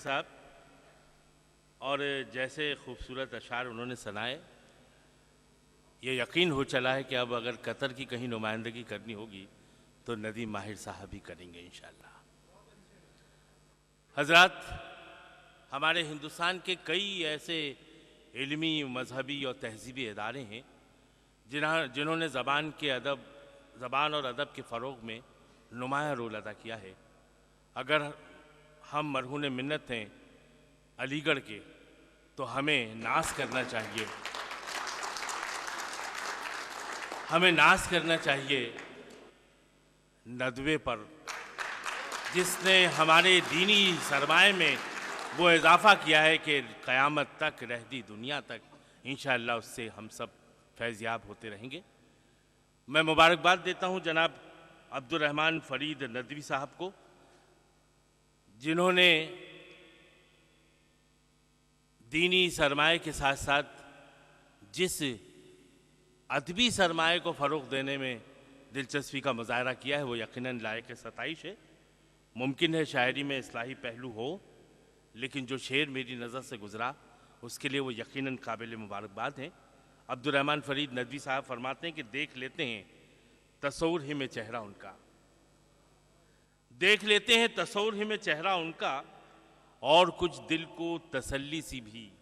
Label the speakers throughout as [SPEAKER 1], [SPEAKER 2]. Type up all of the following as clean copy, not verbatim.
[SPEAKER 1] साहब, और जैसे खूबसूरत अशार उन्होंने सुनाए, ये यकीन हो चला है कि अब अगर कतर की कहीं नुमाइंदगी करनी होगी तो नदीम माहिर साहब ही करेंगे इंशाल्लाह। हजरात, हमारे हिंदुस्तान के कई ऐसे इल्मी, मजहबी और तहजीबी इदारे हैं जिन्होंने ज़बान और अदब के फ़रोग़ में नुमायाँ रोल अदा किया है। अगर हम मरहून मिन्नत हैं अलीगढ़ के, तो हमें नाज करना चाहिए नदवे पर, जिसने हमारे दीनी सरमाए में वो इजाफ़ा किया है कि क़यामत तक, रहती दुनिया तक इंशाअल्लाह उससे हम सब फैज़याब होते रहेंगे। मैं मुबारकबाद देता हूँ जनाब अब्दुर्रहमान फ़रीद नदवी साहब को, जिन्होंने दीनी सरमाए के साथ साथ जिस अदबी सरमाए को फ़रोग़ देने में दिलचस्पी का मुज़ाहरा किया है वो यकीनन लायक सताइश है। मुमकिन है शायरी में इस्लाही पहलू हो, लेकिन जो शेर मेरी नज़र से गुज़रा उसके लिए वो यकीनन काबिल मुबारकबाद हैं। अब्दुर्रहमान फ़रीद नदवी साहब फरमाते हैं कि देख लेते हैं तसव्वुर ही में चेहरा उनका, देख लेते हैं तसव्वुर ही में चेहरा उनका, और कुछ दिल को तसल्ली सी भी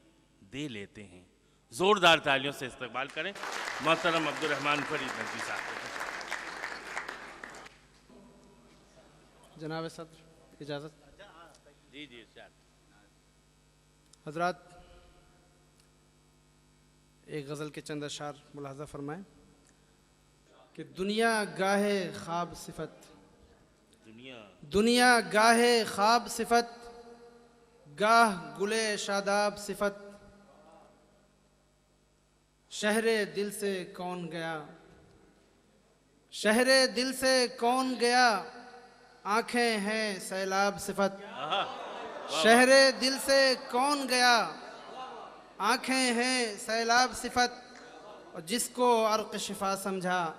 [SPEAKER 1] दे लेते हैं। ज़ोरदार तालियों से इस्तकबाल करें मोहतरम अब्दुर्रहमान फ़रीद नदवी साहब को।
[SPEAKER 2] जनाब सदर, इजाज़त।
[SPEAKER 1] जी जी इरशाद।
[SPEAKER 2] हजरात, एक गज़ल के चंद अशार मुलाहज़ा फरमाएं कि दुनिया गाहे ख्वाब सिफत, दुनिया गाहे ख्वाब सिफत, गाह गुले शादाब सिफत, शहरे दिल से कौन गया, शहरे दिल से कौन गया, आँखें हैं सैलाब सिफत, शहरे दिल से कौन गया, आँखें हैं सैलाब सिफत, और जिसको अर्क़ शिफा समझा,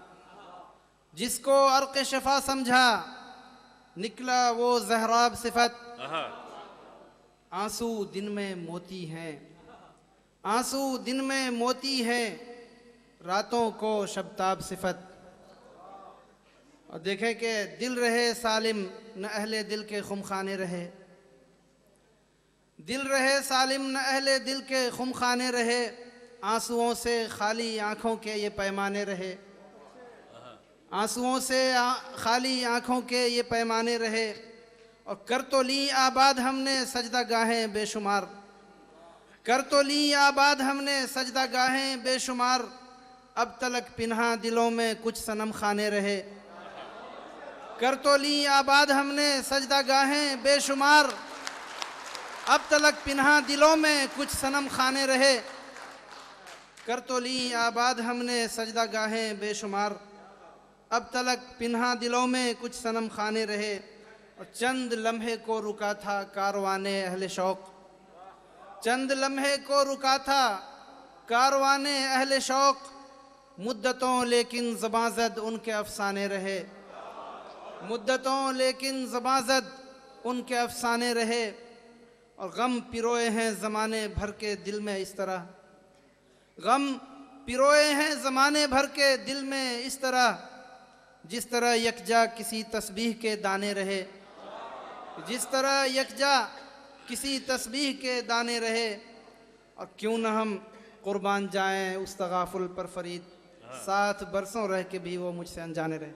[SPEAKER 2] जिसको अर्क़ शिफा समझा, निकला वो ज़हराब सिफत। आंसू दिन में मोती हैं, आंसू दिन में मोती हैं, रातों को शबताब सिफत। और देखें कि दिल रहे सालिम न अहले दिल के खुमखाने रहे, दिल रहे सालिम न अहले दिल के खुमखाने रहे, आंसुओं से खाली आँखों के ये पैमाने रहे, आंसुओं से खाली आँखों के ये पैमाने रहे। और कर तो ली आबाद हमने सजदा गाहें बेशुमार, कर तो ली आबाद हमने सजदा गाहें बेशुमार, अब तलक पिन्हा दिलों में कुछ सनम खाने रहे, कर तो ली आबाद हमने सजदा गाहें बेशुमार, अब तलक पिन्हा दिलों में कुछ सनम खाने रहे, कर तो ली आबाद हमने सजदा गाहें बेशुमार, अब तलक पिन्हा दिलों में कुछ सनम खाने रहे। और चंद लम्हे को रुका था कारवाने अहले शौक़, चंद लम्हे को रुका था कारवाने अहले शौक़, मुद्दतों लेकिन ज़बाज़द उनके अफसाने रहे, मुद्दतों लेकिन ज़बाज़द उनके अफसाने रहे। और गम पिरोए हैं ज़माने भर के दिल में इस तरह, गम पिरोए हैं ज़माने भर के दिल में इस तरह, जिस तरह यकजा किसी तस्बीह के दाने रहे, जिस तरह यकजा किसी तस्बीह के दाने रहे। और क्यों न हम कुर्बान जाएं उस तगाफुल पर फरीद, 7 बरसों रह के भी वो मुझसे अनजाने रहे।